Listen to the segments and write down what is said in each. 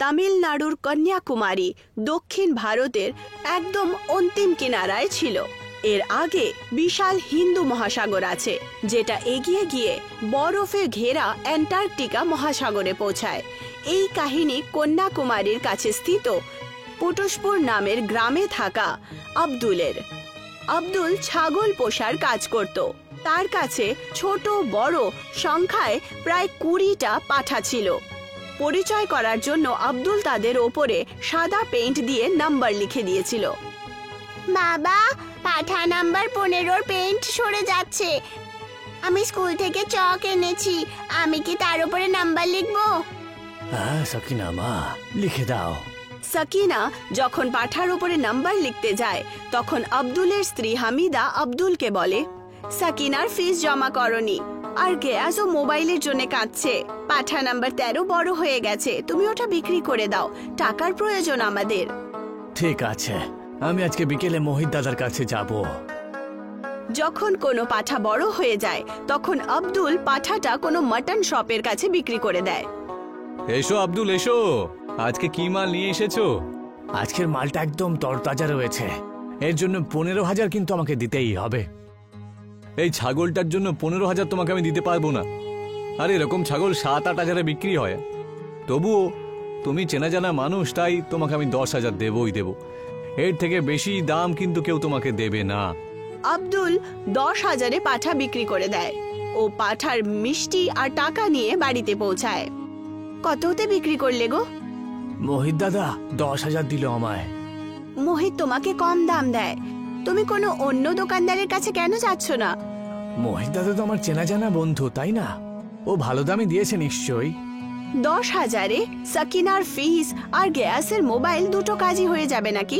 তামিলনাড়ুর কন্যাকুমারী দক্ষিণ ভারতের একদম অন্তিম কিনারায় ছিল। এর আগে বিশাল হিন্দু মহাসাগর আছে, যেটা এগিয়ে গিয়ে বরফে ঘেরা অ্যান্টার্কটিকা মহাসাগরে পৌঁছায়। এই কাহিনী কন্যাকুমারীর কাছে স্থিত পুটুসপুর নামের গ্রামে থাকা আব্দুলের। আব্দুল ছাগল পোষার কাজ করত। তার কাছে ছোট বড় সংখ্যায় প্রায় 20টা পাঠা ছিল। পরিচয় করার জন্য আব্দুল তাদের ওপরে সাদা পেইন্ট দিয়ে নাম্বার লিখে দিয়েছিল। বাবা, পাঠা নাম্বার 15-র পেইন্ট সরে যাচ্ছে। আমি স্কুল থেকে চক এনেছি, আমি কি তার উপরে নাম্বার লিখবো? হ্যাঁ সাকিনা মা, লিখে দাও। সাকিনা যখন পাঠার উপরে নাম্বার লিখতে যায় তখন আব্দুলের স্ত্রী হামিদা আব্দুলকে বলে, সাকিনার ফিস জমা করনি, আর গেয়াসও মোবাইলের জন্য কাঁদছে। পাঠা নাম্বার 13 বড় হয়ে গেছে, তুমি ওটা বিক্রি করে দাও, টাকার প্রয়োজন আমাদের। ঠিক আছে, আমি আজকে বিকেলে মোহিত দাদার কাছে যাব। যখন কোনো পাঠা বড় হয়ে যায় তখন আব্দুল পাঠাটা কোনো মাটন শপের কাছে বিক্রি করে দেয়। এসো আব্দুল, এসো, আজকে কি মাল নিয়ে এসেছো? আজকের মালটা একদম তরতাজা রয়েছে, এর জন্য 15,000 কিন্তু আমাকে দিতেই হবে। এই ছাগলটার জন্য 15,000 তোমাকে আমি দিতে পারবো না। আর এরকম ছাগল 7-8 হাজারে বিক্রি হয়। তবুও তুমি চেনা জানা মানুষ, তাই তোমাকে আমি 10,000 দেবই দেব। এর থেকে বেশি দাম কিন্তু কেউ তোমাকে দেবে না। আব্দুল 10,000-এ পাঠা বিক্রি করে দেয়। ও পাঠার মিষ্টি আর টাকা নিয়ে বাড়িতে পৌঁছায়। কততে বিক্রি করলে গো? মোহিত দাদা 10,000 দিল আমায়। মোহিত তোমাকে কম দাম দেয়, তুমি কোনো অন্য দোকানদারের কাছে কেন যাচ্ছ না? মোহিত দাদা তো আমার চেনা জানা বন্ধু, তাই না? ও ভালো দামে দিয়েছে নিশ্চয়ই। 10,000-এ সাকিনার ফিস আর গ্যাসের মোবাইল দুটো কাজই হয়ে যাবে নাকি?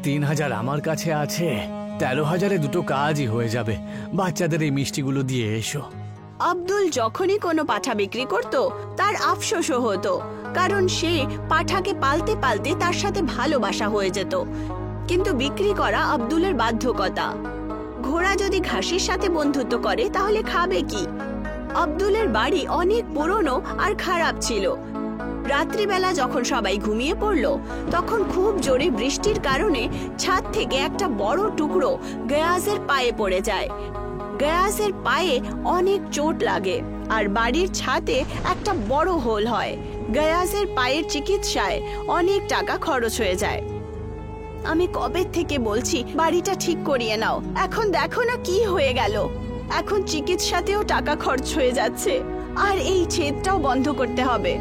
3,000 আমার কাছে আছে, 13,000-এ দুটো কাজই হয়ে যাবে। বাচ্চাদের এই মিষ্টিগুলো দিয়ে এসো। আব্দুল যখনই কোনো পাঠা বিক্রি করত তার আফসোসও হতো, কারণ সে পাঠাকে পালতে পালতে তার সাথে ভালোবাসা হয়ে যেত। কিন্তু বিক্রি করা আব্দুলের বাধ্যকতা। ঘোড়া যদি ঘাসের সাথে বন্ধুত্ব করে তাহলে খাবে কি? আব্দুলের বাড়ি অনেক পুরনো আর খারাপ ছিল। রাত্রিবেলা যখন সবাই ঘুমিয়ে পড়ল তখন খুব জোরে বৃষ্টির কারণে ছাদ থেকে একটা বড় টুকরো গয়াসের পায়ে পড়ে যায়। গয়াসের পায়ে অনেক চোট লাগে আর বাড়ির ছাদে একটা বড় হোল হয়। গয়াসের পায়ের চিকিৎসায় অনেক টাকা খরচ হয়ে যায়। আমি কবে থেকে বলছি বাড়িটা ঠিক করিয়ে নাও, এখন দেখো না কি হয়ে গেল। এখন চিকিৎসাতেও টাকা খরচ হয়ে যাচ্ছে, আর এই ছেদটাও বন্ধ করতে হবে।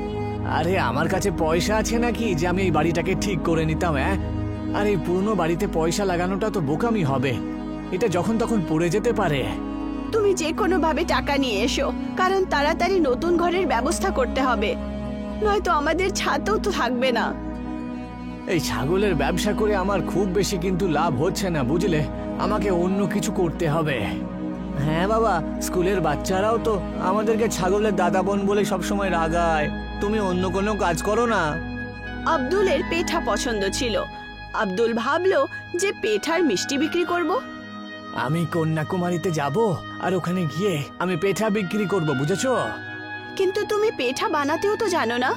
আরে আমার কাছে পয়সা আছে নাকি যে আমি এই বাড়িটাকে ঠিক করে নিতাম? আর এই পুরনো বাড়িতে পয়সা লাগানোটা তো বোকামি হবে, এটা যখন তখন পড়ে যেতে পারে। তুমি যে কোনো ভাবে টাকা নিয়ে এসো, কারণ তাড়াতাড়ি নতুন ঘরের ব্যবস্থা করতে হবে, নয়তো আমাদের ছাদও তো থাকবে না। এই ছাগলের ব্যবসা করে আমার খুব বেশি কিন্তু লাভ হচ্ছে না, বুঝলে? আমাকে অন্য কিছু করতে হবে। হ্যাঁ বাবা, স্কুলের বাচ্চারাও তো আমাদেরকে ছাগলের দাদা বোন বলে সবসময় রাগায়। তুমি অন্য কোনো কাজ করো না। আব্দুলের পেঠা পছন্দ ছিল। আব্দুল ভাবলো যে পেঠার মিষ্টি বিক্রি করব। আমি কন্যাকুমারীতে যাব আর ওখানে গিয়ে আমি পেঠা বিক্রি করব, বুঝেছো? কিন্তু তুমি পেঠা বানাতেও তো জানো না।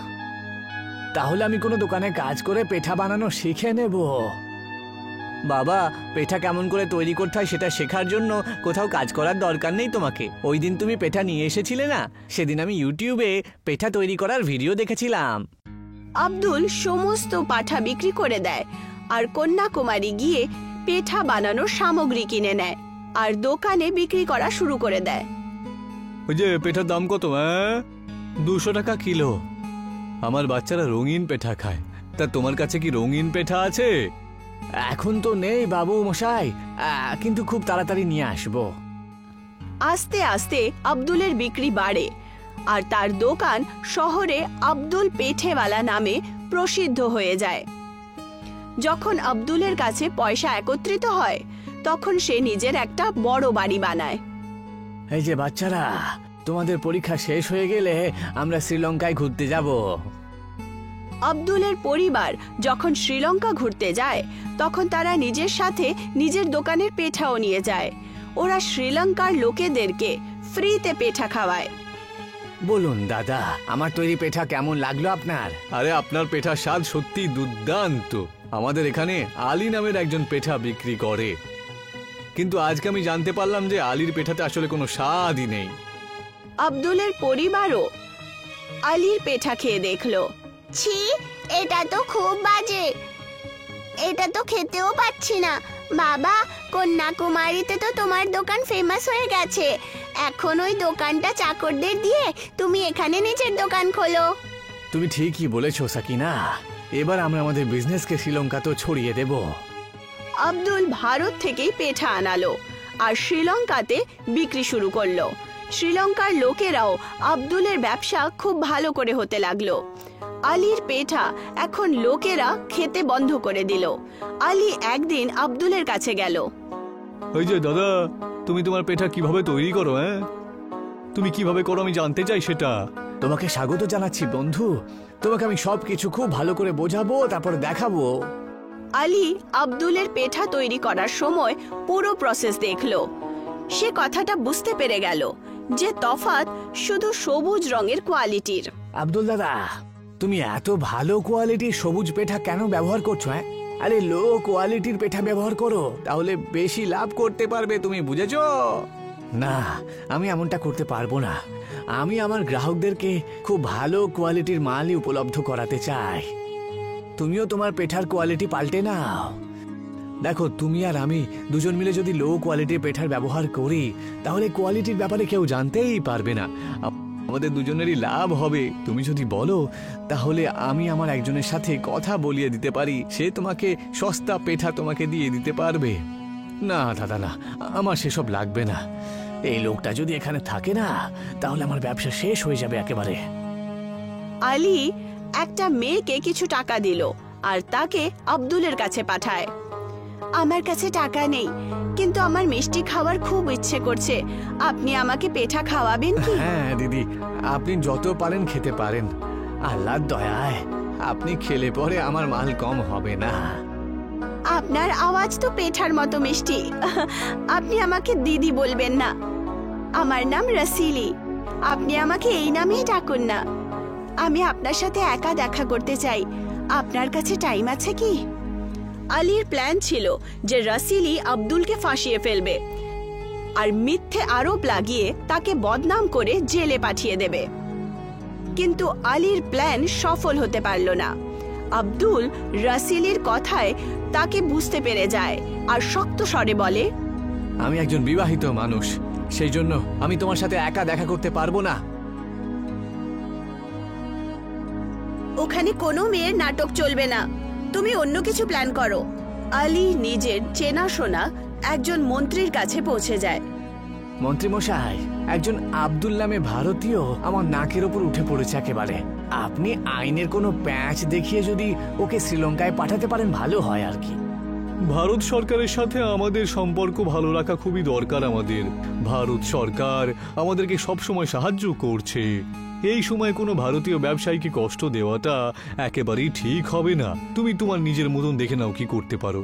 তাহলে আমি কোনো দোকানে কাজ করে পেঠা বানানো শিখে নেব। বাবা, পেঠা কেমন করে তৈরি করতে হয় সেটা শেখার জন্য কোথাও কাজ করার দরকার নেই তোমাকে। ওই দিন তুমি পেঠা নিয়ে এসেছিলে না, সেদিন আমি ইউটিউবে পেঠা তৈরি করার ভিডিও দেখেছিলাম। আব্দুল সমস্ত পাঠা বিক্রি করে দেয় আর কন্যাকুমারী গিয়ে পেঠা বানানোর সামগ্রী কিনে নেয় আর দোকানে বিক্রি করা শুরু করে দেয়। ওই যে পেঠার দাম কত? 200 টাকা কিলো। আমার বাচ্চারা রঙিন পেঠা খায়, তা তোমার কাছে কি রঙিন পেঠা আছে? এখন তো নেই বাবু মশাই, কিন্তু খুব তাড়াতাড়ি নিয়ে আসবো। আস্তে আস্তে আব্দুলের বিক্রি বাড়ে আর তার দোকান শহরে আব্দুল পেঠেওয়ালা নামে প্রসিদ্ধ হয়ে যায়। যখন আব্দুলের কাছে পয়সা একত্রিত হয় তখন সে নিজের একটা বড় বাড়ি বানায়। এই যে বাচ্চারা, তোমাদের পরীক্ষা শেষ হয়ে গেলে আমরা শ্রীলঙ্কায় ঘুরতে যাব। আব্দুলের পরিবার যখন শ্রীলঙ্কা ঘুরতে যায় তখন তারা নিজের সাথে নিজের দোকানের পেঠাও নিয়ে যায়। ওরা শ্রীলঙ্কার লোকেদেরকে ফ্রিতে পেঠা খাওয়ায়। বলুন দাদা, আমার তৈরি পেঠা কেমন লাগলো আপনার? আরে আপনার পেঠার স্বাদ সত্যি দুর্দান্ত। আমাদের এখানে আলী নামের একজন পেঠা বিক্রি করে, কিন্তু আজকে আমি জানতে পারলাম যে আলীর পেঠাতে আসলে কোনো স্বাদই নেই। আব্দুলের পরিবারও আলীর পেঠা খেয়ে দেখলো। ছি, এটা তো খুব বাজে, এটা তো খেতেও পাচ্ছি না। বাবা, কন্যাকুমারীতে তো তোমার দোকান ফেমাস হয়ে গেছে, এখন ওই দোকানটা চাকরদের দিয়ে তুমি এখানে নিজের দোকান খোলো। তুমি ঠিকই বলেছো সাকিনা, এবার আমরা আমাদের বিজনেসকে শ্রীলঙ্কাতেও ছড়িয়ে দেব। আব্দুল ভারত থেকেই পেঠা আনালো আর শ্রীলঙ্কাতে বিক্রি শুরু করলো। শ্রীলঙ্কার লোকেরাও আব্দুলের ব্যবসা খুব ভালো করে হতে লাগলো। আলীর পেঠা এখন লোকেরা খেতে বন্ধ করে দিল। আলী একদিন আব্দুলের কাছে গেল। ওই যে দাদা, তুমি তোমার পেঠা কিভাবে তৈরি করো? তুমি কিভাবে করো আমি জানতে চাই সেটা। তোমাকে স্বাগত জানাচ্ছি বন্ধু, তোমাকে আমি সবকিছু খুব ভালো করে বোঝাবো, তারপর দেখাবো। আলী আব্দুলের পেঠা তৈরি করার সময় পুরো প্রসেস দেখলো। সে কথাটা বুঝতে পেরে গেল যে তফাৎ শুধু সবুজ রঙের কোয়ালিটির। আব্দুল দাদা, তুমি এত ভালো কোয়ালিটির সবুজ পেঠা কেন ব্যবহার করছো? আরে লো কোয়ালিটির পেঠা ব্যবহার করো, তাহলে বেশি লাভ করতে পারবে, তুমি বুঝেছো? না, আমি এমনটা করতে পারবো না। আমি আমার গ্রাহকদেরকে খুব ভালো কোয়ালিটির মালই উপলব্ধ করাতে চাই। তুমিও তোমার পেঠার কোয়ালিটি পাল্টে নাও। দেখো, তুমি আর আমি দুজন মিলে যদি লো কোয়ালিটির পেঠার ব্যবহার করি, তাহলে কোয়ালিটির ব্যাপারে কেউ জানতেই পারবে না, আমাদের দুজনেরই লাভ হবে। তুমি যদি বলো, তাহলে আমি আমার একজনের সাথে কথা বলিয়ে দিতে পারি, সে তোমাকে সস্তা পেঠা তোমাকে দিয়ে দিতে পারবে। না দাদা না, আমার সেসব লাগবে না। এই লোকটা যদি এখানে থাকে না, তাহলে আমার ব্যবসা শেষ হয়ে যাবে একেবারে। আলী একটা মেয়েকে কিছু টাকা দিল আর তাকে আব্দুলের কাছে পাঠায়। আমার কাছে টাকা নেই, কিন্তু আমার মিষ্টি খাওয়ার খুব ইচ্ছে করছে, আপনি আমাকে পেঠা খাওয়াবেন কি? হ্যাঁ দিদি, আপনি যত পারেন খেতে পারেন। আল্লাহর দয়ায় আপনি খেলে পরে আমার মাল কম হবে না। আপনার আওয়াজ তো পেঠার মতো মিষ্টি, আপনি আমাকে দিদি বলবেন না। আমার নাম রসিলি, আপনি আমাকে এই নামেই ডাকুন না। আমি আপনার সাথে একা দেখা করতে চাই, আপনার কাছে টাইম আছে কি? আলীর প্ল্যান ছিল যে রসিলি আব্দুলকে ফাঁসিয়ে ফেলবে আর মিথ্যে আরোপ লাগিয়ে তাকে বদনাম করে জেলে পাঠিয়ে দেবে, কিন্তু আলীর প্ল্যান সফল হতে পারল না। আব্দুল রসিলির কথায় তাকে বুঝতে পেরে যায় আর শক্ত স্বরে বলে, আমি একজন বিবাহিত মানুষ, সেই জন্য আমি তোমার সাথে একা দেখা করতে পারবো না। ওখানে কোনো মেয়ের নাটক চলবে না, তুমি অন্য কিছু প্ল্যান করো। আলী নিজের চেনাশোনা একজন মন্ত্রীর কাছে পৌঁছে যায়। মন্ত্রী মশাই, একজন আব্দুল নামে ভারতীয় আমার নাকের ওপর উঠে পড়েছে একেবারে। আপনি আইনের কোনো প্যাঁচ দেখিয়ে যদি ওকে শ্রীলঙ্কায় পাঠাতে পারেন ভালো হয় আর কি। ভারত সরকারের সাথে আমাদের সম্পর্ক ভালো রাখা খুবই দরকার আমাদের। ভারত সরকার আমাদেরকে সবসময় সাহায্য করছে, এই সময় কোনো ভারতীয় ব্যবসায়ীকে কষ্ট দেওয়াটা একেবারেই ঠিক হবে না। তুমি তোমার নিজের মতন দেখে নাও কি করতে পারো।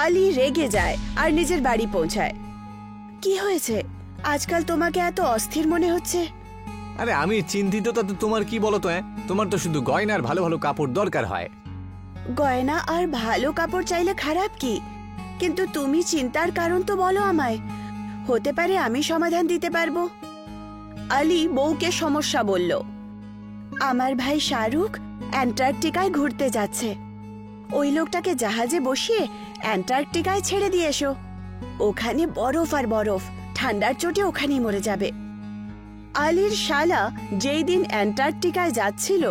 আলী রেগে যায় আর নিজের বাড়ি পৌঁছায়। কি হয়েছে, আজকাল তোমাকে এত অস্থির মনে হচ্ছে? আরে আমি চিন্তিত, তো তোমার কি বলো তো? তোমার তো শুধু গয়নার ভালো ভালো কাপড় দরকার হয়। গয়না আর ভালো কাপড় চাইলে খারাপ কি? কিন্তু তুমি চিন্তার কারণ তো বলো আমায়, হতে পারে আমি সমাধান দিতে পারবো। আলী বউকে সমস্যা বলল। আমার ভাই শাহরুখ অ্যান্টার্কটিকায় ঘুরতে যাচ্ছে, ওই লোকটাকে জাহাজে বসিয়ে অ্যান্টার্কটিকায় ছেড়ে দিয়ে এসো। ওখানে বরফ আর বরফ, ঠান্ডার চোটে ওখানেই মরে যাবে। আলীর শালা যেই দিন অ্যান্টার্কটিকায় যাচ্ছিল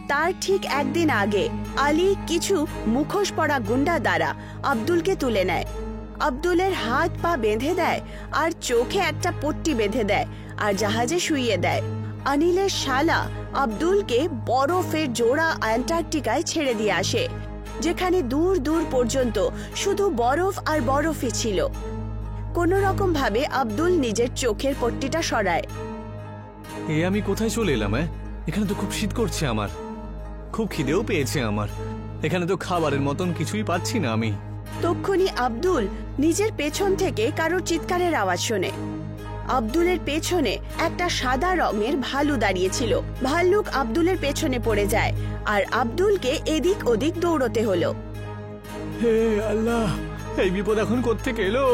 তার ঠিক একদিন আগে আলী কিছু মুখোশ পরা গুন্ডা দ্বারা আব্দুলকে তুলে নেয়। আব্দুলের হাত পা বেঁধে দেয় আর চোখে একটা পট্টি বেঁধে দেয় আর জাহাজে শুইয়ে দেয়। অনিলের শালা আব্দুলকে বরফের জোড়া অ্যান্টার্কটিকায় ছেড়ে দিয়ে আসে, যেখানে দূর দূর পর্যন্ত শুধু বরফ আর বরফই ছিল। কোনো রকম ভাবে আব্দুল নিজের চোখের পট্টিটা সরায়। আমি কোথায় চলে এলাম? এখানে তো খুব শীত করছে, আমার খুব খিদেও পেয়েছে আমার। এখানে তো খাবারের মতন কিছুই পাচ্ছি না আমি। তক্ষুনি আব্দুল নিজের পেছন থেকে কারোর চিৎকারের আওয়াজ শোনে। আব্দুলের পেছনে একটা সাদা রঙের ভালু দাঁড়িয়েছিল। ভাল্লুক আব্দুলের পেছনে পড়ে যায় আর আব্দুলকে এদিক ওদিক দৌড়তে হলো। হে আল্লাহ, এই বিপদ এখন কোত্থেকে এলো?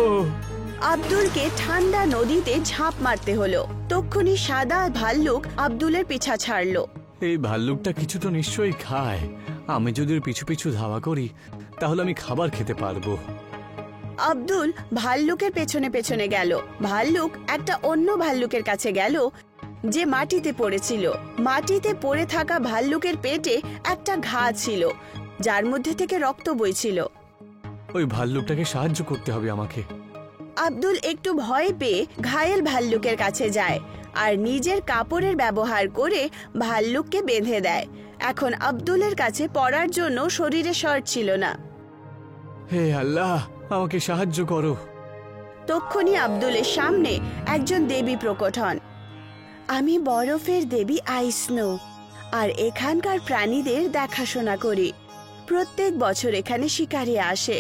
আব্দুলকে ঠান্ডা নদীতে ঝাঁপ মারতে হলো। তক্ষুনি সাদা ভাল্লুক আব্দুলের পিছা ছাড়লো। এই ভাল্লুকটা কিছু তো নিশ্চয়ই খায়। আমি যদি ওর পিছু পিছু ধাওয়া করি তাহলে আমি খাবার খেতে পারবো। আব্দুল ভাল্লুকের পেছনে পেছনে গেল। ভাল্লুক একটা অন্য ভাল্লুকের কাছে গেল যে মাটিতে পড়েছিল। মাটিতে পড়ে থাকা ভাল্লুকের পেটে একটা ঘা ছিল যার মধ্যে থেকে রক্ত বইছিল। ওই ভাল্লুকটাকে সাহায্য করতে হবে আমাকে। আব্দুল একটু ভয় পেয়ে ঘায়েল ভাল্লুকের কাছে যায় আর নিজের কাপড়ের ব্যবহার করে ভাল্লুককে বেঁধে দেয়। এখন আব্দুলের কাছে পরার জন্য শরীরে শার্ট ছিল না। হে আল্লাহ, আমাকে সাহায্য করো। তক্ষুনি আব্দুলের সামনে একজন দেবী প্রকট হন। আমি বরফের দেবী আইসনো আর এখানকার প্রাণীদের দেখাশোনা করি। প্রত্যেক বছর এখানে শিকারি আসে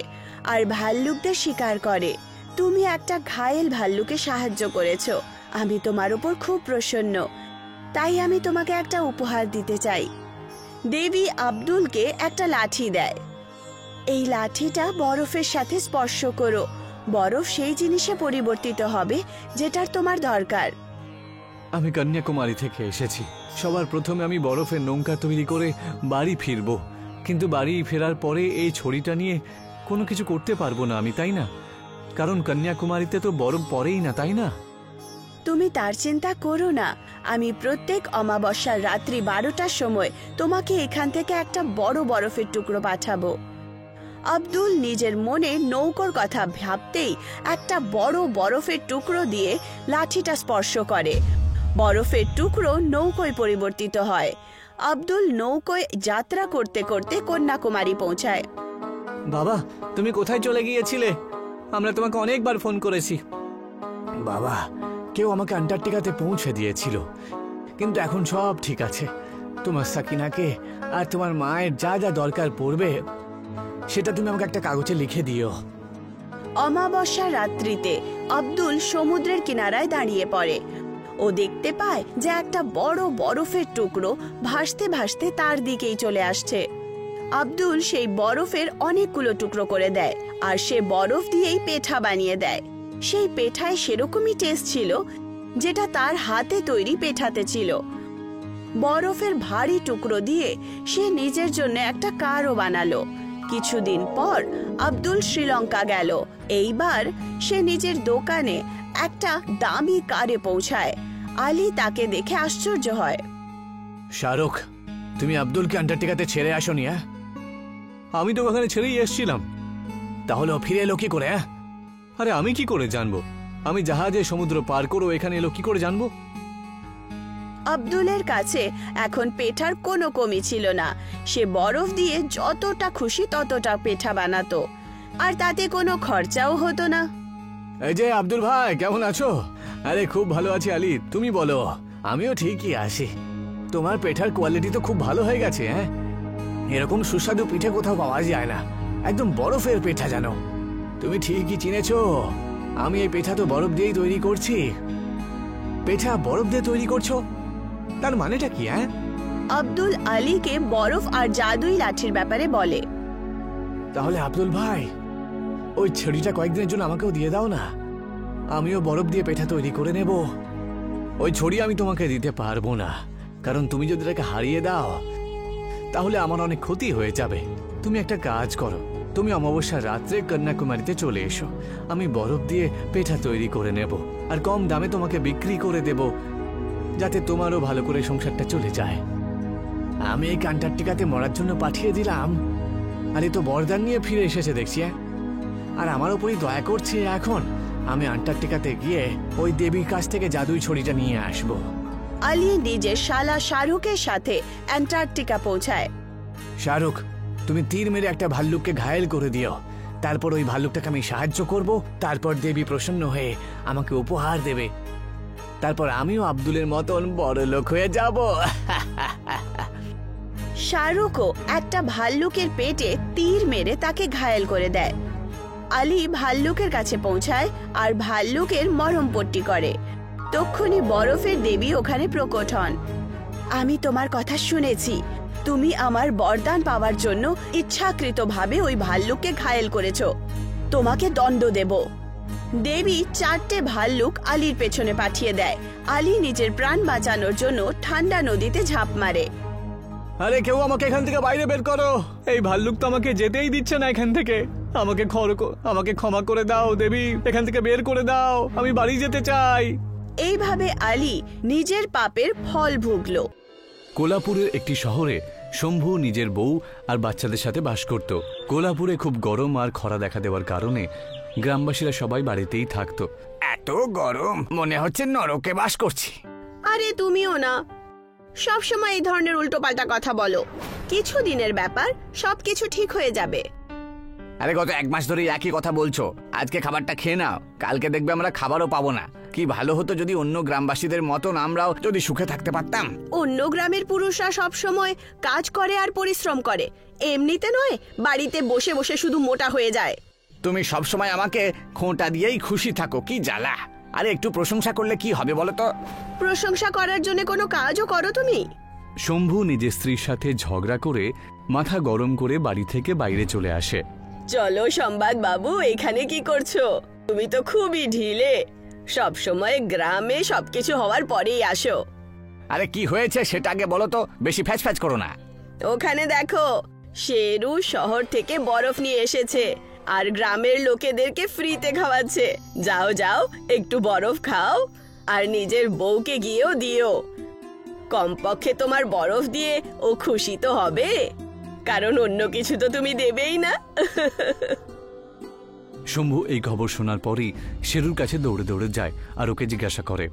আর ভাল্লুকদের শিকার করে। তুমি একটা ঘায়েল ভাল্লুকে সাহায্য করেছো। আমি তোমার উপর খুব প্রসন্ন, তাই আমি তোমাকে একটা উপহার দিতে চাই। দেবী আব্দুলকে একটা লাঠি দেয়। এই লাঠিটা বরফের সাথে স্পর্শ করো। বরফ সেই জিনিসে পরিবর্তিত হবে যেটার তোমার দরকার। আমি কন্যাকুমারী থেকে এসেছি। সবার প্রথমে আমি বরফের নৌকা তৈরি করে বাড়ি ফিরবো, কিন্তু বাড়ি ফেরার পরে এই ছড়িটা নিয়ে কোনো কিছু করতে পারবো না আমি, তাই না? কারণ কন্যাকুমারীতে তো বরফ পড়েই না, তাই না? তুমি তার চিন্তা করো না। আমি প্রত্যেক অমাবস্যার রাত্রি 12টার সময় তোমাকে এখান থেকে একটা বড় বরফের টুকরো পাঠাবো। আব্দুল নিজের মনে নৌকোর কথা ভাবতেই একটা বড় বরফের টুকরো দিয়ে লাঠিটা স্পর্শ করে। বরফের টুকরো নৌকোয় পরিবর্তিত হয়। আব্দুল নৌকোয় যাত্রা করতে করতে কন্যাকুমারী পৌঁছায়। বাবা, তুমি কোথায় চলে গিয়েছিলে? আমরা তোমাকে অনেকবার ফোন করেছি। বাবা, কেউ আমাকে আন্টার্কটিকাতে পৌঁছে দিয়েছিল, কিন্তু এখন সব ঠিক আছে। তোমার সাকিনাকে আর তোমার মায়ের যা যা দরকার পড়বে সেটা তুমি আমাকে একটা কাগজে লিখে দিও। অমাবস্যা রাত্রিতে আব্দুল সমুদ্রের কিনারায় দাঁড়িয়ে পড়ে। ও দেখতে পায় যে একটা বড় বরফের টুকরো ভাসতে ভাসতে তার দিকেই চলে আসছে। আব্দুল সেই বরফের অনেকগুলো টুকরো করে দেয় আর সে বরফ দিয়েই পেঠা বানিয়ে দেয়। সেই পেঠায় সেরকমই টেস্ট ছিল যেটা তার হাতে তৈরি পেঠাতে ছিল। বরফের ভারী টুকরো দিয়ে সে নিজের জন্য একটা কারও বানালো। কিছুদিন পর আব্দুল শ্রীলঙ্কা গেল। এইবার সে নিজের দোকানে একটা দামি কারে পৌঁছায়। আলী তাকে দেখে আশ্চর্য হয়। শাহরুখ, তুমি আব্দুলকে আন্টার্কটিকাতে ছেড়ে আসোনি? হ্যাঁ, আমি তো ওখানে ছেড়েই এসেছিলাম। তাহলে ও ফিরে এলো কি করে? আরে আমি কি করে জানবো? আমি জাহাজে সমুদ্র পার করে এখানে এলো কি করে জানবো? আব্দুলের কাছে এখন পেঠার কোনো কমি ছিল না। সে বরফ দিয়ে যতটা খুশি ততটা পেঠা বানাতো আর তাতে কোনো খরচাও হতো না। এই যে আব্দুল ভাই, কেমন আছো? আরে খুব ভালো আছি আলী, তুমি বলো? আমিও ঠিকই আছি। তোমার পেঠার কোয়ালিটি তো খুব ভালো হয়ে গেছে। হ্যাঁ, এরকম সুস্বাদু পিঠে কোথাও পাওয়া যায় না। একদম বরফের পেঠা জানো। তুমি ঠিকই চিনেছো। আমি এই পেঠা তো বরফ দিয়েই তৈরি করছি। পেঠা বরফ দিয়ে তৈরি করছো, তার মানেটা কি? হ্যাঁ, আব্দুল আলীকে বরফ আর জাদুই লাঠির ব্যাপারে বলে। তাহলে আব্দুল ভাই, ওই ছড়িটা কয়েকদিনের জন্য আমাকেও দিয়ে দাও না। আমিও বরফ দিয়ে পেঠা তৈরি করে নেব। ওই ছড়ি আমি তোমাকে দিতে পারবো না, কারণ তুমি যদি এটাকে হারিয়ে দাও তাহলে আমার অনেক ক্ষতি হয়ে যাবে। তুমি একটা কাজ করো, তুমি অমাবস্যার রাত্রে কন্যাকুমারীতে চলে এসো। আমি বরফ দিয়ে পেঠা তৈরি করে নেব আর কম দামে তোমাকে বিক্রি করে দেব, যাতে তোমারও ভালো করে সংসারটা চলে যায়। আমি এই আন্টার্কটিকাতে মরার জন্য পাঠিয়ে দিলাম, আর এ তো বরদান নিয়ে ফিরে এসেছে দেখছি। আর আমার উপরই দয়া করছে। এখন আমি আন্টার্কটিকাতে গিয়ে ওই দেবীর কাছ থেকে জাদুই ছড়িটা নিয়ে আসব। আলী নিজের শালা শাহরুখের সাথে অ্যান্টার্কটিকা পৌঁছায়। শাহরুখ, তুমি তীর মেরে একটা ভাল্লুককে ঘায়েল করে দিও। তারপর ওই ভাল্লুকটাকে আমি সাহায্য করব। তারপর দেবী প্রসন্ন হয়ে আমাকে উপহার দেবে। তারপর আমিও আব্দুলের মতন বড় লোক হয়ে যাব। শাহরুখও একটা ভাল্লুকের পেটে তীর মেরে তাকে ঘায়েল করে দেয়। আলী ভাল্লুকের কাছে পৌঁছায় আর ভাল্লুকের মরহমপট্টি করে। তক্ষুনি বরফের দেবী ওখানে প্রকট হন। আমি তোমার কথা শুনেছি, তুমি আমার বরদান পাওয়ার জন্য ইচ্ছাকৃতভাবে ওই ভাল্লুককে ঘায়েল করেছো। তোমাকে দণ্ড দেব। দেবী 4টে ভাল্লুক আলীর পেছনে পাঠিয়ে দেয়। আলী নিজের প্রাণ বাঁচানোর জন্য ঠান্ডা নদীতে ঝাঁপ মারে। আরে কেউ আমাকে এখান থেকে বাইরে বের করো, এই ভাল্লুক তো আমাকে যেতেই দিচ্ছে না এখান থেকে। আমাকে ক্ষমা করে দাও দেবী, এখান থেকে বের করে দাও, আমি বাড়ি যেতে চাই। এইভাবে আলী নিজের পাপের ফল ভুগল। কোলাপুরের একটি শহরে শম্ভু নিজের বউ আর বাচ্চাদের সাথে বাস করত। কোলাপুরে খুব গরম আর খরা দেখা দেওয়ার কারণে গ্রামবাসীরা সবাই বাড়িতেই থাকতো। এত গরম, মনে হচ্ছে নরকে বাস করছি। আরে তুমিও না, সব সময় এই ধরনের উল্টোপাল্টা কথা বলো। কিছু দিনের ব্যাপার, সবকিছু ঠিক হয়ে যাবে। আরে গত 1 মাস ধরে একই কথা বলছো। আজকে খাবারটা খেয়ে নাও, কালকে দেখবে আমরা খাবারও পাবো না। কি ভালো হতো যদি অন্য গ্রামবাসীদের মতন আমরাও যদি সুখে থাকতে পারতাম। অন্য গ্রামের পুরুষরা সব সময় কাজ করে আর পরিশ্রম করে, এমনিতে নয় বাড়িতে বসে বসে শুধু মোটা হয়ে যায়। তুমি সব সময় আমাকে খোঁটা দিয়েই খুশি থাকো, কি জ্বালা। আরে একটু প্রশংসা করলে কি হবে বলো তো? প্রশংসা করার জন্য কোনো কাজও করো তুমি? শম্ভু নিজের স্ত্রীর সাথে ঝগড়া করে মাথা গরম করে বাড়ি থেকে বাইরে চলে আসে। চলো সংবাদ বাবু, এখানে কি করছো? তুমি তো খুবই ঢিলে, সব সময় গ্রামে সবকিছু হওয়ার পরেই আসো। আরে কি হয়েছে সেটা আগে বলো তো, বেশি ফ্যাচ ফ্যাচ করো না। ওখানে দেখো, শেরু শহর থেকে বরফ নিয়ে এসেছে আর গ্রামের লোকেদেরকে ফ্রিতে খাওয়াচ্ছে। যাও যাও, একটু বরফ খাও আর নিজের বউকে গিয়েও দিও। কমপক্ষে তোমার বরফ দিয়ে ও খুশি তো হবে, কারণ অন্য কিছু তো তুমি দেবেই না। শম্ভু এই খবর শোনার পরই শেরুর কাছে দৌড়ে দৌড়ে যায় আর ওকে জিজ্ঞাসা করে,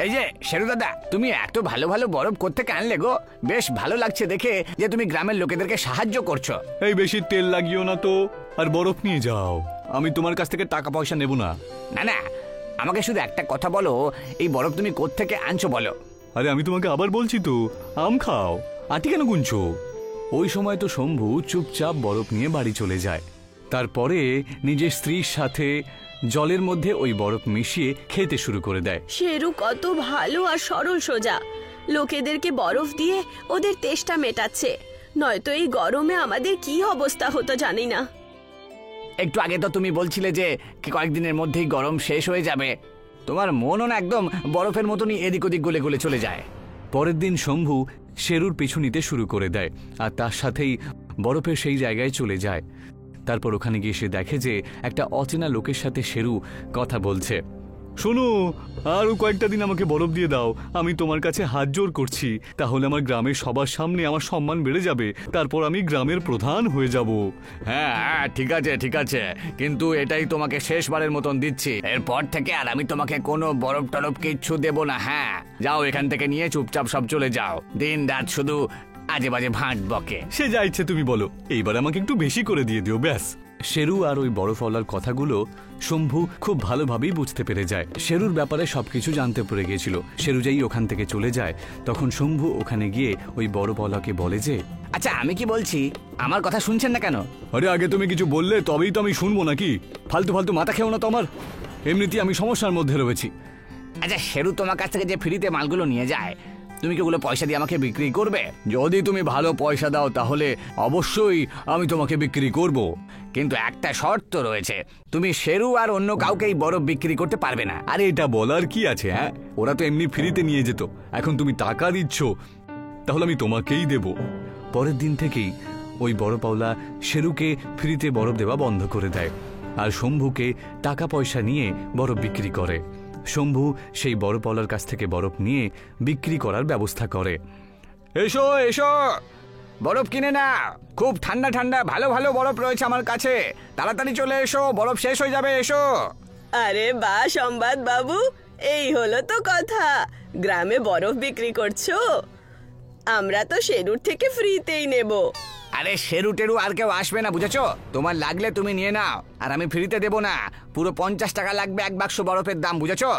এই যে শেরু দাদা, তুমি এত ভালো ভালো বরফ কোত্থেকে আনলে গো? বেশ ভালো লাগছে দেখে যে তুমি গ্রামের লোকেদেরকে সাহায্য করছো। এই বেশি তেল লাগিও না তো, আর বরফ নিয়ে যাও, আমি তোমার কাছ থেকে টাকা পয়সা নেব না। না না, আমাকে শুধু একটা কথা বলো, এই বরফ তুমি কোত্থেকে আনছো বলো। আরে আমি তোমাকে আবার বলছি তো, আম খাও, আটি কেন গুনছো? ওই সময় তো শম্ভু চুপচাপ বরফ নিয়ে বাড়ি চলে যায়। তারপরে নিজের স্ত্রীর সাথে জলের মধ্যে ওই বরফ মিশিয়ে খেতে শুরু করে দেয়। শেরু কত ভালো আর সরল সোজা, লোকেদেরকে বরফ দিয়ে ওদের তেষ্টা মেটাচ্ছে, নয়তো এই গরমে আমাদের কি অবস্থা হতো জানি না। একটু আগে তো তুমি বলছিলে যে কয়েকদিনের মধ্যেই গরম শেষ হয়ে যাবে। তোমার মনও না একদম বরফের মতনই এদিক ওদিক গলে গলে চলে যায়। পরের দিন শম্ভু শেরুর পিছু নিতে শুরু করে দেয় আর তার সাথেই বরফের সেই জায়গায় চলে যায়। তারপর ওখানে গিয়ে সে দেখে যে একটা অচেনা লোকের সাথে শেরু কথা বলছে। শোনো, আরও কয়েকটা দিন আমাকে বরফ দিয়ে দাও, আমি তোমার কাছে হাত জোর করছি, তাহলে আমার গ্রামের সবার সামনে আমার সম্মান বেড়ে যাবে, তারপর আমি গ্রামের প্রধান হয়ে যাব। হ্যাঁ হ্যাঁ, ঠিক আছে, কিন্তু এটাই তোমাকে শেষবারের মতন দিচ্ছি। এরপর থেকে আর আমি তোমাকে কোনো বরফ টরফ কিচ্ছু দেব না। হ্যাঁ, যাও এখান থেকে নিয়ে চুপচাপ সব চলে যাও। দিন রাত শুধু আজে বাজে ভাঁট বকে। সে যা ইচ্ছে তুমি বলো, এইবার আমাকে একটু বেশি করে দিয়ে দিও ব্যাস। শেরু আর ওই বরফওয়ালার কথাগুলো শম্ভু খুব ভালোভাবেই বুঝতে পেরে যায়। শেরুর ব্যাপারে সবকিছু জানতে পেরে গিয়েছিল। শেরু যেই ওখান থেকে চলে যায়, তখন শম্ভু ওখানে গিয়ে ওই বরফওয়ালাকে বলে যে, আচ্ছা আমি কি বলছি, আমার কথা শুনছেন না কেন? আরে আগে তুমি কিছু বললে তবেই তো আমি শুনবো নাকি? ফালতু ফালতু মাথা খেও না তো আমার, এমনিতেই আমি সমস্যার মধ্যে রয়েছি। আচ্ছা শেরু তোমার কাছ থেকে যে ফ্রিতে মালগুলো নিয়ে যায়, তুমি কি ওগুলো পয়সা দিয়ে আমাকে বিক্রি করবে? যদি তুমি ভালো পয়সা দাও তাহলে অবশ্যই আমি তোমাকে বিক্রি করব, কিন্তু একটা শর্ত রয়েছে, তুমি শেরু আর অন্য কাউকেই বরফ বিক্রি করতে পারবে না। আরে এটা বলার কি আছে? হ্যাঁ, ওরা তো এমনি ফ্রিতে নিয়ে যেত, এখন তুমি টাকা দিচ্ছ, তাহলে আমি তোমাকেই দেব। পরের দিন থেকেই ওই বরফওয়ালা শেরুকে ফ্রিতে বরফ দেওয়া বন্ধ করে দেয় আর শম্ভুকে টাকা পয়সা নিয়ে বরফ বিক্রি করে। শম্ভু সেই বরফওয়ালার কাছ থেকে বরফ নিয়ে বিক্রি করার ব্যবস্থা করে। এসো এসো, বরফ কিনে না, খুব ঠান্ডা ঠান্ডা ভালো ভালো বরফ রয়েছে আমার কাছে, তাড়াতাড়ি চলে এসো, বরফ শেষ হয়ে যাবে, এসো। আরে বা সংবাদ বাবু, এই হলো তো কথা, গ্রামে বরফ বিক্রি করছো? আমরা তো শেরুর থেকে ফ্রিতেই নেব। আরে শেরু টেরু আর কেউ আসবে না, বুঝেছো? তোমার লাগলে তুমি নিয়ে নাও, আর আমি ফ্রিতে দেবো না, পুরো 50 টাকা লাগবে এক বাক্স বরফের দাম, বুঝেছো?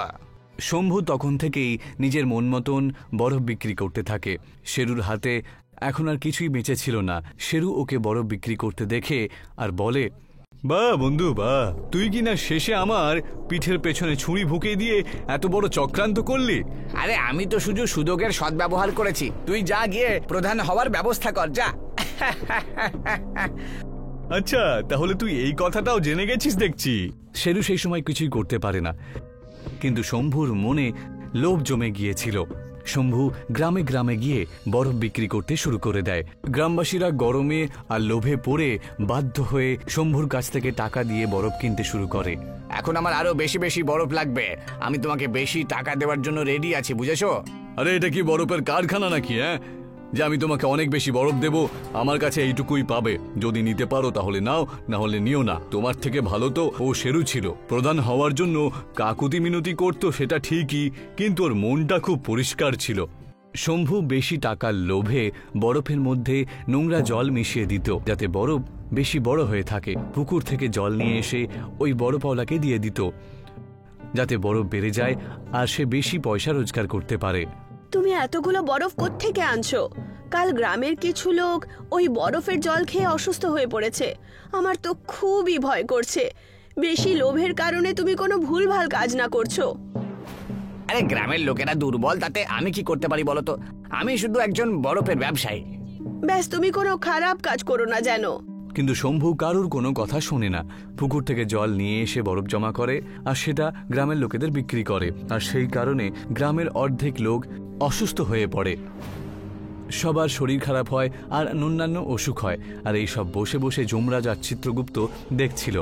শম্ভু তখন থেকেই নিজের মন মতন বরফ বিক্রি করতে থাকে। শেরুর হাতে এখন আর কিছুই বেঁচে ছিল না। শেরু ওকে বরফ বিক্রি করতে দেখে আর বলে, বাহ বন্ধু বাহ, তুই কি না শেষে আমার পিঠের পেছনে ছুরি ভুকিয়ে দিয়ে এত বড় চক্রান্ত করলি? আরে আমি তো শুধু সুযোগের সদ্ব্যবহার করেছি। তুই যা গিয়ে প্রধান হওয়ার ব্যবস্থা কর, যা। আচ্ছা, তাহলে তুই এই কথাটাও জেনে গেছিস দেখছি। শেরু সেই সময় কিছুই করতে পারে না, কিন্তু শম্ভুর মনে লোভ জমে গিয়েছিল। শম্ভু গ্রামে গ্রামে গিয়ে বরফ বিক্রি করতে শুরু করে দেয়। গ্রামবাসীরা গরমে আর লোভে পড়ে বাধ্য হয়ে শম্ভুর কাছ থেকে টাকা দিয়ে বরফ কিনতে শুরু করে। এখন আমার আরো বেশি বেশি বরফ লাগবে, আমি তোমাকে বেশি টাকা দেওয়ার জন্য রেডি আছি, বুঝেছো? আরে এটা কি বরফের কারখানা নাকি, হ্যাঁ, যে আমি তোমাকে অনেক বেশি বরফ দেব? আমার কাছে এইটুকুই পাবে, যদি নিতে পারো তাহলে নাও, না হলে নিও না। তোমার থেকে ভালো তো ও শেরু ছিল, প্রধান হওয়ার জন্য কাকুতি মিনতি করতো সেটা ঠিকই, কিন্তু ওর মনটা খুব পরিষ্কার ছিল। শম্ভু বেশি টাকার লোভে বরফের মধ্যে নোংরা জল মিশিয়ে দিত, যাতে বরফ বেশি বড় হয়ে থাকে। পুকুর থেকে জল নিয়ে এসে ওই বরফওয়ালাকে দিয়ে দিত, যাতে বরফ বেড়ে যায় আর সে বেশি পয়সা রোজগার করতে পারে। তুমি এতগুলো বরফ কোত্থেকে আনছো? কাল গ্রামের কিছু লোক ওই বরফের জল খেয়ে অসুস্থ হয়ে পড়েছে। আমার তো খুবই ভয় করছে। বেশি লোভের কারণে তুমি কোনো ভুলভাল কাজ না করছো। আরে গ্রামের লোকেরা দুর্বল, তাতে আমি কি করতে পারি বলো তো? আমি শুধু একজন বরফের ব্যবসায়ী। ব্যাস, তুমি কোনো খারাপ কাজ করো না যেন। কিন্তু শম্ভু কারুর কোনো কথা শোনে না। পুকুর থেকে জল নিয়ে এসে বরফ জমা করে আর সেটা গ্রামের লোকেদের বিক্রি করে, আর সেই কারণে গ্রামের অর্ধেক লোক অসুস্থ হয়ে পড়ে। সবার শরীর খারাপ হয় আর অন্যান্য অসুখ হয়। আর এই সব বসে বসে যমরাজ আর চিত্রগুপ্ত দেখছিল।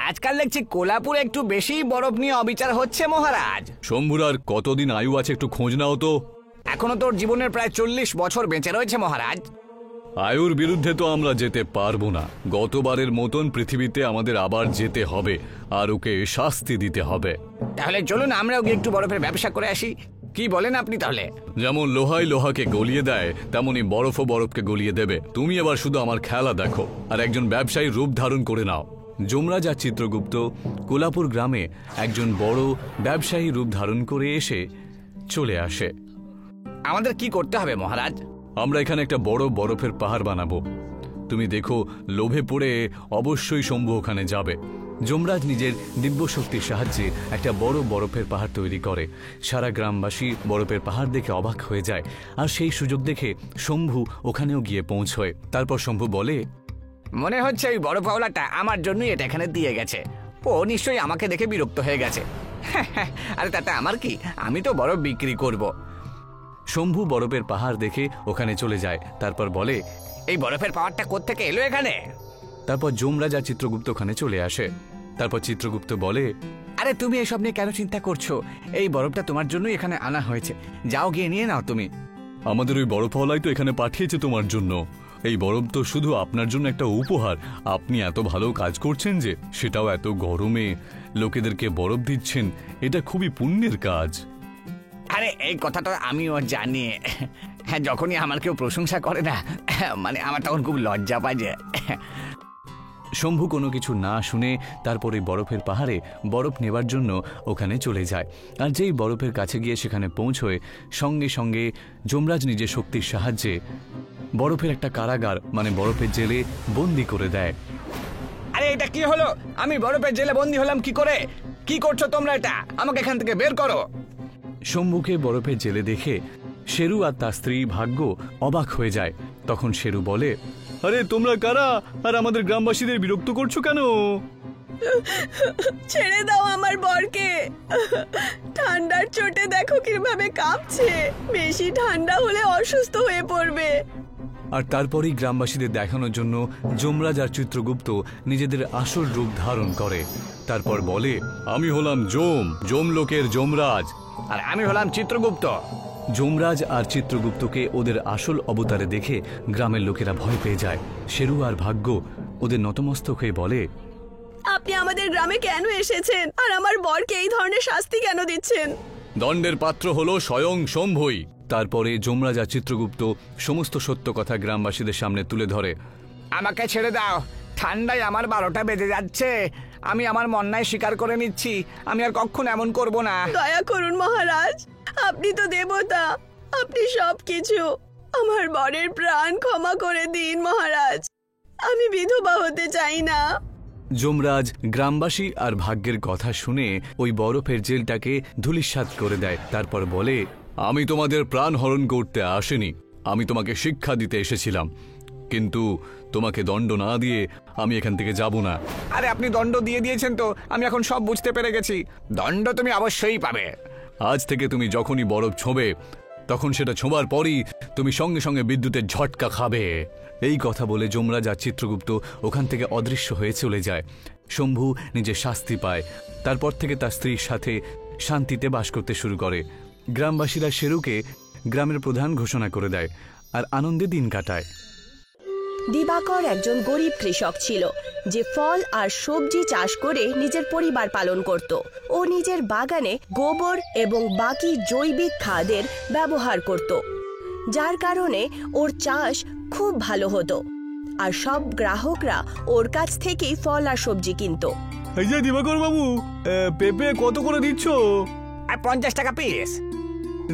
আজকাল দেখছি কোলাপুরে একটু বেশি বরফ নিয়ে অবিচার হচ্ছে মহারাজ। শম্ভুর আর কতদিন আয়ু আছে একটু খোঁজ নাও তো। এখনো তোর জীবনের প্রায় 40 বছর বেঁচে রয়েছে মহারাজ। আয়ুর বিরুদ্ধে তো আমরা যেতে পারবো না। গতবারের মতন পৃথিবীতে আমাদের আবার যেতে হবে আর ওকে শাস্তি দিতে হবে। তাহলে চলুন আমরাও গিয়ে একটু বরফের ব্যবসা করে আসি, কি বলেন আপনি? তাহলে যেমন লোহাই লোহাকে গলিয়ে দেয়, তেমনি বরফও বরফকে গলিয়ে দেবে। তুমি এবার শুধু আমার খেলা দেখো আর একজন ব্যবসায়ী রূপ ধারণ করে নাও। যমরাজ আর চিত্রগুপ্ত কোলাপুর গ্রামে একজন বড় ব্যবসায়ী রূপ ধারণ করে এসে চলে আসে। আমাদের কি করতে হবে মহারাজ? আমরা এখানে একটা বড় বরফের পাহাড় বানাবো। তুমি দেখো, লোভে পড়ে অবশ্যই শম্ভু ওখানে যাবে। যমরাজ নিজের দিব্য শক্তির সাহায্যে একটা বড় বরফের পাহাড় তৈরি করে। সারা গ্রামবাসী বরফের পাহাড় দেখে অবাক হয়ে যায়, আর সেই সুযোগ দেখে শম্ভু ওখানেও গিয়ে পৌঁছয়। তারপর শম্ভু বলে, মনে হচ্ছে ওই বরফওয়ালাটা আমার জন্যই এটা এখানে দিয়ে গেছে। ও নিশ্চয়ই আমাকে দেখে বিরক্ত হয়ে গেছে। আরে তাতে আমার কি, আমি তো বরফ বিক্রি করব। শম্ভু বরফের পাহাড় দেখে ওখানে চলে যায়। তারপর বলে, এই বরফের পাহাড়টা কোত্থেকে এলো এখানে? তারপর যমরাজ আর চিত্রগুপ্ত ওখানে চলে আসে। তারপর চিত্রগুপ্ত বলে, আরে তুমি এসব নিয়ে কেন চিন্তা করছো? এই বরফটা তোমার জন্যই এখানে আনা হয়েছে, যাও গিয়ে নিয়ে নাও তুমি। আমাদের ওই বরফওয়ালাই তো এখানে পাঠিয়েছে তোমার জন্য। এই বরফ তো শুধু আপনার জন্য একটা উপহার। আপনি এত ভালো কাজ করছেন যে, সেটাও এত গরমে লোকেদেরকে বরফ দিচ্ছেন, এটা খুবই পুণ্যের কাজ। আরে এই কথাটা আমিও জানি। হ্যাঁ, যখনই আমার কেউ প্রশংসা করে না, মানে আমার তখন খুব লজ্জা পায় যে। শম্ভু কোনো কিছু না শুনে তারপরে বরফের পাহাড়ে বরফ নেবার জন্য ওখানে চলে যায়। আর যেই বরফের কাছে গিয়ে সেখানে পৌঁছয়, সঙ্গে সঙ্গে যমরাজ নিজের শক্তির সাহায্যে বরফের একটা কারাগার, মানে বরফের জেলে বন্দি করে দেয়। আরে এটা কি হলো? আমি বরফের জেলে বন্দি হলাম কি করে? কি করছো তোমরা? এটা আমাকে এখান থেকে বের করো। শম্ভুকে বরফের জেলে দেখে শেরু আর তার স্ত্রী ভাগ্য অবাক হয়ে যায়। তখন শেরু বলে, আরে তোমরা কারা আর আমাদের গ্রামবাসীদের বিরক্ত করছো কেন? ছেড়ে দাও আমার বরকে। ঠান্ডার চোটে দেখো কিভাবে কাঁপছে। বেশি ঠান্ডা হলে অসুস্থ হয়ে পড়বে। আর তারপরেই গ্রামবাসীদের দেখানোর জন্য যমরাজ আর চিত্রগুপ্ত নিজেদের আসল রূপ ধারণ করে। তারপর বলে, আমি হলাম লোকের যমরাজ, আর আমি হলাম চিত্রগুপ্ত। যমরাজ আর চিত্রগুপ্তকে ওদের আসল অবতারে দেখে গ্রামের লোকেরা ভয় পেয়ে যায়। শেরু আর ভাগ্য ওদের নতমস্তক হয়ে বলে, আপনি আমাদের গ্রামে কেন এসেছেন আর আমার বরকে এই ধরনের শাস্তি কেন দিচ্ছেন? দণ্ডের পাত্র হলো স্বয়ং শম্ভুই। তারপরে যমরাজ আর চিত্রগুপ্ত সমস্ত সত্য কথা গ্রামবাসীদের সামনে তুলে ধরে। আমাকে ছেড়ে দাও, ঠান্ডায় আমার 12টা বেজে যাচ্ছে। আমি আমার মন্যায় স্বীকার করে নিচ্ছি, আমি আর কখনো এমন করব না। দয়া করুন মহারাজ, আপনি তো দেবতা, আপনি সবকিছু। আমার বরের প্রাণ ক্ষমা করে দিন মহারাজ, আমি বিধবা হতে চাই না। যমরাজ গ্রামবাসী আর ভাগ্যের কথা শুনে ওই বরফের জেলটাকে ধূলিসাৎ করে দেয়। তারপর বলে, আমি তোমাদের প্রাণ হরণ করতে আসিনি, আমি তোমাকে শিক্ষা দিতে এসেছিলাম, কিন্তু তোমাকে দণ্ড না দিয়ে আমি এখান থেকে যাব না। আরে আপনি দণ্ড দিয়ে দিয়েছেন তো, আমি এখন সব বুঝতে পেরে গেছি। দণ্ড তুমি অবশ্যই পাবে। আজ থেকে তুমি যখনই বরফ ছোঁবে তখন সেটা ছোঁবার পরই তুমি সঙ্গে সঙ্গে বিদ্যুতের ঝটকা খাবে। এই কথা বলে যমরাজ আর চিত্রগুপ্ত ওখান থেকে অদৃশ্য হয়ে চলে যায়। শম্ভু নিজের শাস্তি পায়। তারপর থেকে তার স্ত্রীর সাথে শান্তিতে বাস করতে শুরু করে। গ্রামবাসীরা শেরুকে গ্রামের প্রধান ঘোষণা করে দেয় আর আনন্দে দিন কাটায়। দিবাকর একজন গরিব কৃষক ছিল যে ফল আর সবজি চাষ করে নিজের পরিবার পালন করত। ও নিজের বাগানে গোবর এবং বাকি জৈবিক খাদের ব্যবহার করত, যার কারণে ওর চাষ খুব ভালো হতো আর সব গ্রাহকরা ওর কাছ থেকেই ফল আর সবজি কিনত। এই যে দিবাকর বাবু, পেঁপে কত করে দিচ্ছ? 50 টাকা পিস।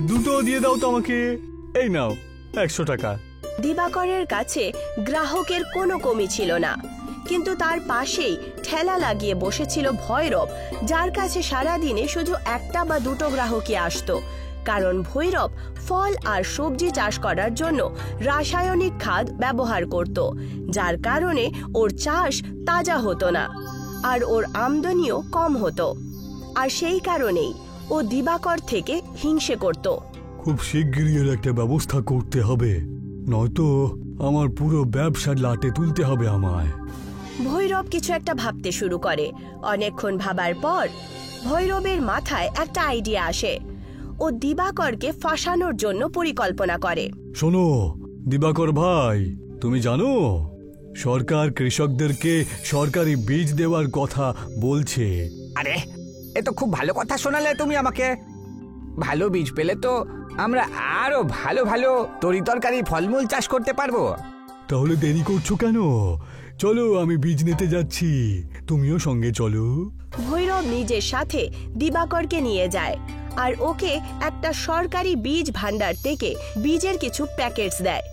দুটো দিয়ে দাও তো আমাকে। এই নাও 100 টাকা। দিবাকরের কাছে গ্রাহকের কোনো কমি ছিল না, কিন্তু তার পাশেই ঠেলা লাগিয়ে বসেছিল ভৈরব, যার কাছে সারাদিনে শুধু একটা বা দুটো গ্রাহকই আসতো, কারণ ভৈরব ফল আর সবজি চাষ করার জন্য রাসায়নিক খাদ ব্যবহার করত, যার কারণে ওর চাষ তাজা হতো না আর ওর আমদানিও কম হতো। আর সেই কারণেই ও দিবাকর থেকে হিংসে করত। খুব শিগগিরই এর একটা ব্যবস্থা করতে হবে, নয়তো আমার পুরো ব্যবসা লাটে তুলতে হবে আমায়। ভৈরব কিছু একটা ভাবতে শুরু করে। অনেকক্ষণ ভাবার পর ভৈরবের মাথায় একটা আইডিয়া আসে। ও দিবাকরকে ফাঁসানোর জন্য পরিকল্পনা করে। শোনো দিবাকর ভাই, তুমি জানো সরকার কৃষকদেরকে সরকারি বীজ দেওয়ার কথা বলছে। আরে এ তো খুব ভালো কথা শোনালে তুমি আমাকে। ভালো বীজ পেলে তো আমরা আরো ভালো ভালো তরিতরকারি ফলমূল চাষ করতে পারবো। তাহলে দেরি করছো কেন? চলো আমি বীজ নিতে যাচ্ছি, তুমিও সঙ্গে চলো। ভৈরব নিজের সাথে দিবাকরকে নিয়ে যায় আর ওকে একটা সরকারি বীজ ভান্ডার থেকে বীজের কিছু প্যাকেটস দেয়।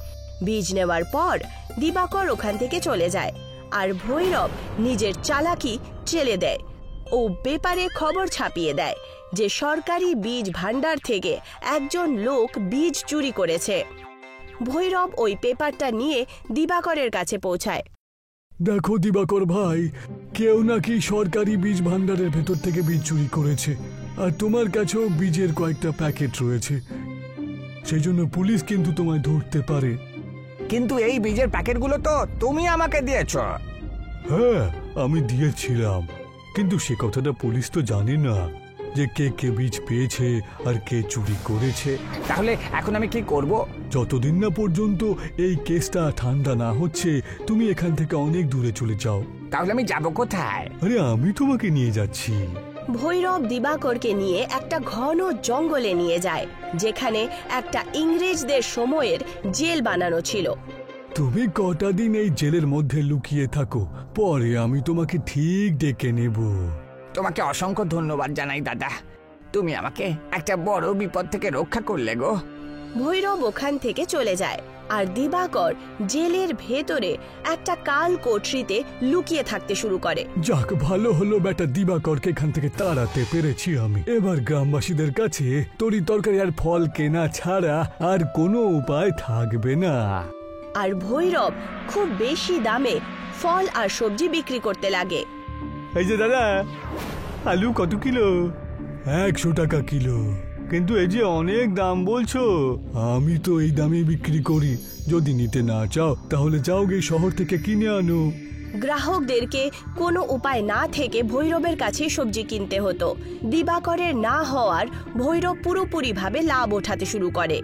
বীজ নেওয়ার পর দিবাকর ওখান থেকে চলে যায় আর ভৈরব নিজের চালাকি চেলে দেয়। ও পেপারে খবর ছাপিয়ে দেয় যে সরকারি বীজ ভান্ডার থেকে একজন লোক বীজ চুরি করেছে। ভৈরব ওই পেপারটা নিয়ে দিবাকরের কাছে পৌঁছায়। দেখো দিবাকর ভাই, কেউ নাকি সরকারি বীজ ভান্ডারের ভেতর থেকে বীজ চুরি করেছে, আর তোমার কাছেও বীজের কয়েকটা প্যাকেট রয়েছে, সেই জন্য পুলিশ কিন্তু তোমায় ধরতে পারে। কিন্তু এই বীজের প্যাকেটগুলো তো তুমি আমাকে দিয়েছো। হ্যাঁ আমি দিয়েছিলাম, কিন্তু সে কথাটা পুলিশ তো জানে না যে কে কে বীজ পেয়েছে আর কে চুরি করেছে। তাহলে এখন আমি কি করব? যতদিন না পর্যন্ত এই কেসটা ঠান্ডা না হচ্ছে তুমি এখান থেকে অনেক দূরে চলে যাও। তাহলে আমি যাব কোথায়? আরে আমি তোমাকে নিয়ে যাচ্ছি। ভৈরব দিবাকরকে নিয়ে একটা ঘন জঙ্গলে নিয়ে যায়, যেখানে একটা ইংরেজদের সময়ের জেল বানানো ছিল। তুমি কটা দিন এই জেলের মধ্যে লুকিয়ে থাকো, পরে আমি তোমাকে ঠিক ডেকে নেব। তোমাকে অসংখ্য ধন্যবাদ জানাই দাদা, তুমি আমাকে একটা বড় বিপদ থেকে রক্ষা করলে গো। ভৈরব ওখান থেকে চলে যায় আর দিবাকর জেলের ভেতরে একটা কাল কোঠরিতে লুকিয়ে থাকতে শুরু করে। যাক ভালো হলো বেটা, দিবাকরকে এখান থেকে তাড়াতে পেরেছি আমি। এবার গ্রামবাসীদের কাছে তরি তরকারি আর ফল কেনা ছাড়া আর কোনো উপায় থাকবে না। আর ভৈরব খুব বেশি দামে ফল আর সবজি বিক্রি করতে লাগে। এই যে দাদা, আলু কত কিলো? 100 টাকা কিলো। কিন্তু এই যে অনেক দাম বলছো। আমি তো এই দামে বিক্রি করি, যদি নিতে না চাও তাহলে যাও গিয়ে শহর থেকে কিনে আনো। গ্রাহকদেরকে কোনো উপায় না থেকে ভৈরবের কাছে সবজি কিনতে হতো। দিবাকরের না হওয়ার ভৈরব পুরোপুরিভাবে লাভ ওঠাতে শুরু করে।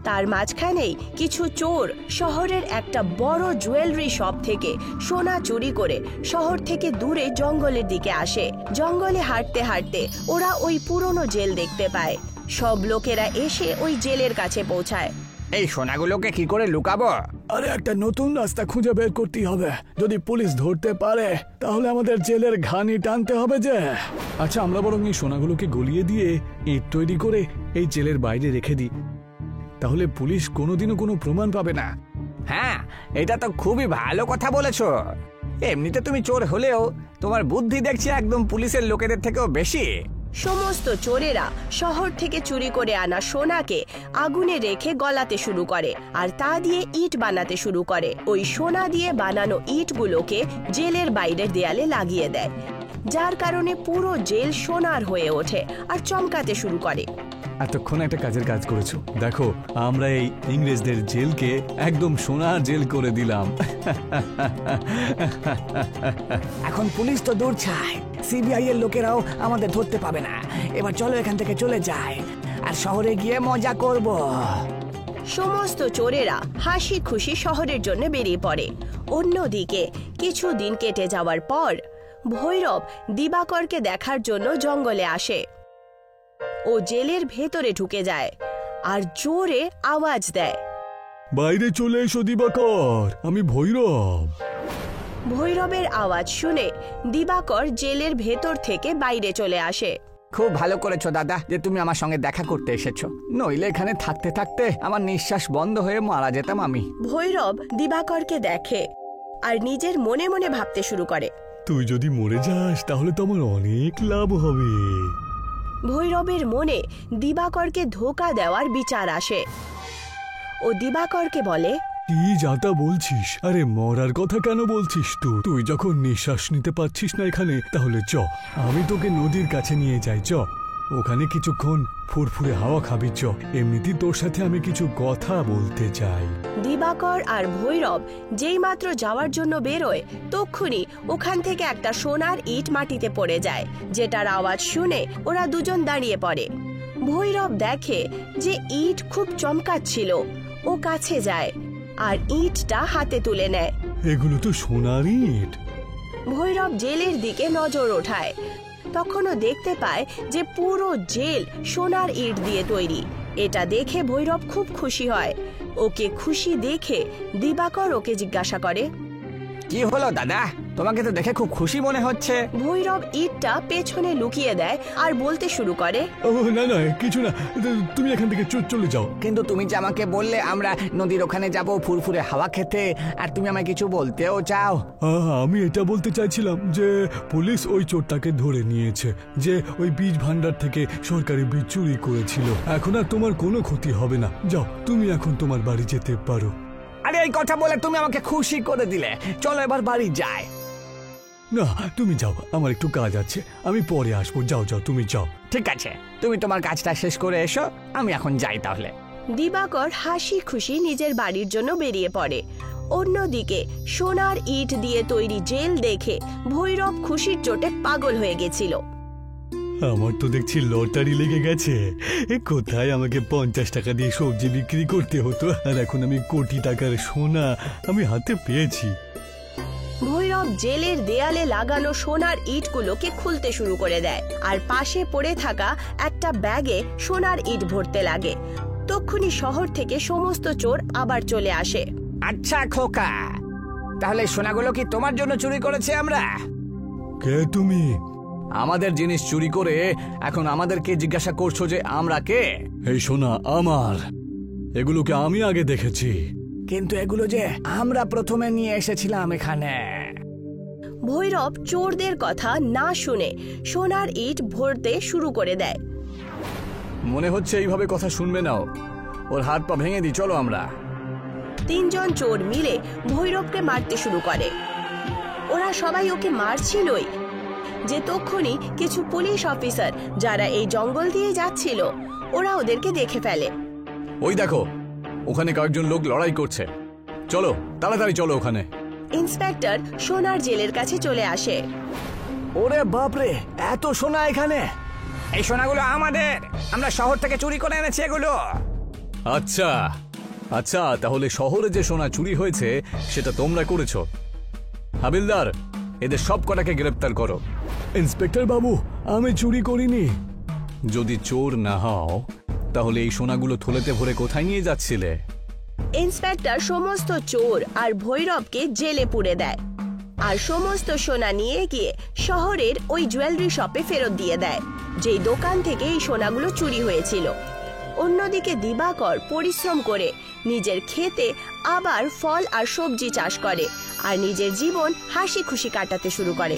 তার মাঝখানেই কিছু চোর শহরের একটা বড় জুয়েলারি শপ থেকে সোনা চুরি করে শহর থেকে দূরে জঙ্গলের দিকে আসে। জঙ্গলে হাঁটতে হাঁটতে ওরা ওই পুরনো জেল দেখতে পায়। সব লোকেরা এসে ওই জেলের কাছে পৌঁছায়। এই সোনাগুলোকে কি করে লুকাবো? আরে একটা নতুন রাস্তা খুঁজে বের করতে হবে। যদি পুলিশ ধরতে পারে তাহলে আমাদের জেলের ঘানি টানতে হবে যে। আচ্ছা আমরা বরং এই সোনাগুলোকে গলিয়ে দিয়ে ইট তৈরি করে এই জেলের বাইরে রেখে দিই, তাহলে পুলিশ কোনোদিনও কোনো প্রমাণ পাবে না। হ্যাঁ, এটা তো খুবই ভালো কথা বলেছো। এমনিতে তুমি চোর হলেও তোমার বুদ্ধি দেখছি একদম পুলিশের লোকেদের থেকেও বেশি। সমস্ত চোরেরা শহর থেকে চুরি করে আনা সোনাকে আগুনে রেখে গলাতে শুরু করে আর তা দিয়ে ইট বানাতে শুরু করে। ওই সোনা দিয়ে বানানো ইটগুলোকে জেলের বাইরের দেয়ালে লাগিয়ে দেয়, যার কারণে পুরো জেল সোনার হয়ে ওঠে আর চমকাতে শুরু করে। এতক্ষণ একটা কাজের কাজ করেছো, দেখো আমরা এই ইংরেজদের জেলকে একদম সোনার জেল করে দিলাম। এখন পুলিশ তো দূর চায়, সিবিআই এর লোকেরাও আমাদের ধরতে পাবে না। এবার চলো এখান থেকে চলে যাই আর শহরে গিয়ে মজা করব। সমস্ত চোরেরা হাসি খুশি শহরের জন্য বেরিয়ে পড়ে। অন্যদিকে কিছু দিন কেটে যাওয়ার পর ভৈরব দিবাকরকে দেখার জন্য জঙ্গলে আসে। ও জেলের ভেতরে ঢুকে যায় আর জোরে আওয়াজ দেয়, বাইরে চলে এসো দিবাকর, আমি ভৈরব। ভৈরবের আওয়াজ শুনে দিবাকর জেলের ভেতর থেকে বাইরে চলে আসে। খুব ভালো করেছো দাদা যে তুমি আমার সঙ্গে দেখা করতে এসেছো, নইলে এখানে থাকতে থাকতে আমার নিঃশ্বাস বন্ধ হয়ে মারা যেতাম আমি। ভৈরব দিবাকরকে দেখে আর নিজের মনে মনে ভাবতে শুরু করে, তুই যদি মরে যাস তাহলে তো আমার অনেক লাভ হবে। ভৈরবের মনে দিবাকরকে ধোঁকা দেওয়ার বিচার আসে। ও দিবাকরকে বলে, কি যাতা বলছিস? আরে মরার কথা কেন বলছিস? তুই যখন নিঃশ্বাস নিতে পারছিস না এখানে, তাহলে চ আমি তোকে নদীর কাছে নিয়ে যাই। চ ওখানে কিছুক্ষণ ফুরফুরে হাওয়া খাবি। চ এমনিতেই তোর সাথে আমি কিছু কথা বলতে চাই। দিবাকর আর ভৈরব যেই মাত্র যাওয়ার জন্য বেরোয়, তক্ষুনি ওখান থেকে একটা সোনার ইট মাটিতে পড়ে যায়, যেটার আওয়াজ শুনে ওরা দুজন দাঁড়িয়ে পড়ে। ভৈরব দেখে যে ইট খুব চমকাচ্ছিল। ও কাছে যায় আর ইটটা হাতে তুলে নেয়। এগুলো তো সোনার ইট। ভৈরব জেলের দিকে নজর ওঠায়, তখনও দেখতে পায় যে পুরো জেল সোনার ইট দিয়ে তৈরি। এটা দেখে ভৈরব খুব খুশি হয়। ওকে খুশি দেখে দিবাকর ওকে জিজ্ঞাসা করে, কি হলো দাদা, তোমাকে তো দেখে খুব খুশি মনে হচ্ছে। ভৈরব ইটটা পেছনে লুকিয়ে দেয় আর বলতে শুরু করে, ও না না, কিছু না, তুমি এখান থেকে চলে যাও। কিন্তু তুমি যে আমাকে বললে আমরা নদীর ওখানে যাব ফুরফুরে হাওয়া খেতে, আর তুমি আমায় কিছু বলতেও চাও। আমি এটা বলতে চাইছিলাম যে পুলিশ ওই চোরটাকে ধরে নিয়েছে, যে ওই বীজ ভান্ডার থেকে সরকারি বীজ চুরি করেছিল। এখন আর তোমার কোনো ক্ষতি হবে না। যাও, তুমি এখন তোমার বাড়ি যেতে পারো। আরে এই কথা বলে তুমি আমাকে খুশি করে দিলে, চলো এবার বাড়ি যাই। না, তুমি যাও, আমার একটু কাজ আছে, আমি পরে আসবো। যাও যাও, তুমি যাও। ঠিক আছে, তুমি তোমার কাজটা শেষ করে এসো, আমি এখন যাই তাহলে। দিবাকর হাসি খুশি নিজের বাড়ির জন্য বেরিয়ে পড়ে। অন্যদিকে সোনার ইট দিয়ে তৈরি জেল দেখে ভৈরব খুশির চোটে পাগল হয়ে গেছিল। আমার তো দেখছি লটারি লেগে গেছে। কোথায় আমাকে 50 টাকা দিয়ে সবজি বিক্রি করতে হতো, আর এখন আমি কোটি টাকার সোনা আমি হাতে পেয়েছি। ভৈরব জেলের দেয়ালে লাগানো সোনার ইটগুলোকে খুলতে শুরু করে দেয় আর পাশে পড়ে থাকা একটা ব্যাগে সোনার ইট ভরতে লাগে। তক্ষুনি শহর থেকে সমস্ত চোর আবার চলে আসে। আচ্ছা খোকা, তাহলে সোনাগুলো কি তোমার জন্য চুরি করেছে আমরা? কে তুমি? আমাদের জিনিস চুরি করে এখন আমাদেরকে জিজ্ঞাসা করছো যে আমরা কে? এই সোনা আমার, এগুলোকে আমি আগে দেখেছি। কিন্তু এগুলো যে আমরা প্রথমে নিয়ে এসেছিলাম এখানে। ভৈরব চোরদের কথা না শুনে সোনার ইট ভরতে শুরু করে দেয়। মনে হচ্ছে এইভাবে কথা শুনবে নাও, ওর হাত পা ভেঙে দিই, চলো আমরা। তিনজন চোর মিলে ভৈরবকে মারতে শুরু করে। ওরা সবাই ওকে মারছিলই যে তক্ষুনি কিছু পুলিশ অফিসার যারা এই জঙ্গল দিয়ে যাচ্ছিল, ওরা ওদেরকে দেখে ফেলে। ওই দেখো, ওখানে কয়েকজন লোক লড়াই করছে, চলো তাড়াতাড়ি চলো ওখানে। ইন্সপেক্টর সোনার জেলের কাছে চলে আসে। ওরে বাপরে, এত সোনা এখানে! এই সোনাগুলো আমাদের, আমরা শহর থেকে চুরি করে এনেছি এগুলো। আচ্ছা আচ্ছা, তাহলে শহরে যে সোনা চুরি হয়েছে সেটা তোমরা করেছো। হাবিলদার, এদের সব কটাকে গ্রেপ্তার করো। ইন্সপেক্টর বাবু, আমি চুরি করিনি। যদি চোর না হও তাহলে এই সোনাগুলো থলেতে ভরে কোথায় নিয়ে যাচ্ছিলে? ইন্সপেক্টর সমস্ত চোর আর ভৈরবকে জেলে পুরে দেয় আর সমস্ত সোনা নিয়ে গিয়ে শহরের ওই জুয়েলারি শপে ফেরত দিয়ে দেয়, যেই দোকান থেকে এই সোনাগুলো চুরি হয়েছিল। অন্যদিকে দিবাকর পরিশ্রম করে নিজের ক্ষেতে আবার ফল আর সবজি চাষ করে আর নিজের জীবন হাসি খুশি কাটাতে শুরু করে।